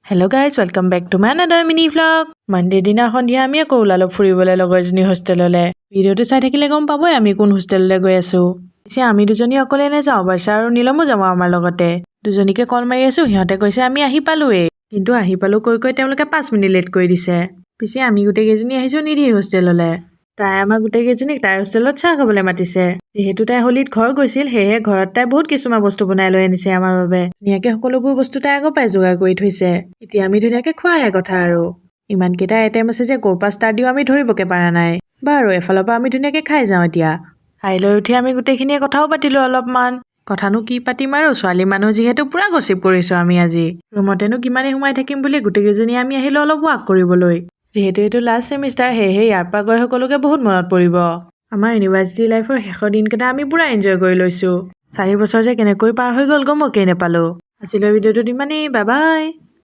Hello guys, welcome back to my another mini vlog. Monday দিনা সন্ধিয়া আমি আকৌ ওলালো ফুৰিবলৈ লগৰজনী হোষ্টেললৈ। ভিডিওটো চাই থাকিলে গম পাবই আমি কোন হোষ্টেললৈ গৈ আছো। পিছে আমি দুজনী অকলে নাযাওঁ, বৰ্ষা আৰু নীলমো যাব আমাৰ লগতে। দুজনীকে কল মাৰি আছো, সিহঁতে কৈছে আমি আহি পালোৱে। কিন্তু আহি পালো কৈ তেওঁলোকে 5 মিনিট লেট কৰি দিছে। পিছে আমি গোটেই কেইজনী আহিছো নিধি হোষ্টেললৈ। তাই আমাৰ গোটেই কেইজনীক তাই হোষ্টেলত চাহ খাবলৈ মাতিছে। যেহেতু তাই হোলীত ঘৰ গৈছিল, সেয়েহে ঘৰত তাই বহুত কিছুমান বস্তু বনাই লৈ আনিছে আমাৰ বাবে। ধুনীয়াকে সকলোবোৰ বস্তু তাই আগৰ পৰাই যোগাৰ কৰি থৈছে। এতিয়া আমি ধুনীয়াকে খোৱাহে কথা আৰু। ইমান কেইটা আইটেম আছে যে ক'ৰ পৰা ষ্টাৰ্ট দিও আমি ধৰিবকে পৰা নাই। বাৰু এফালৰ পৰা আমি ধুনীয়াকে খাই যাওঁ এতিয়া। খাই লৈ উঠি আমি গোটেইখিনিয়ে কথাও পাতিলো অলপমান। কথানো কি পাতিম আৰু, ছোৱালী মানুহ যিহেতু পুৰা গচিপ কৰিছো আমি আজি। ৰুমতেনো কিমানে সোমাই থাকিম বুলি গোটেইকেইজনী আমি আহিলো অলপ ৱাক কৰিবলৈ। যিহেতু এইটো লাষ্ট ছেমিষ্টাৰ, সেয়েহে ইয়াৰ পৰা গৈ সকলোকে বহুত মনত পৰিব। আমাৰ ইউনিভাৰ্চিটি লাইফৰ শেষৰ দিনকেইটা আমি পুৰা এনজয় কৰি লৈছো। 4 বছৰ যে কেনেকৈ পাৰ হৈ গ'ল গমকেই নেপালো। আজিলৈ ভিডিঅ'টোত ইমানেই, বাই বাই।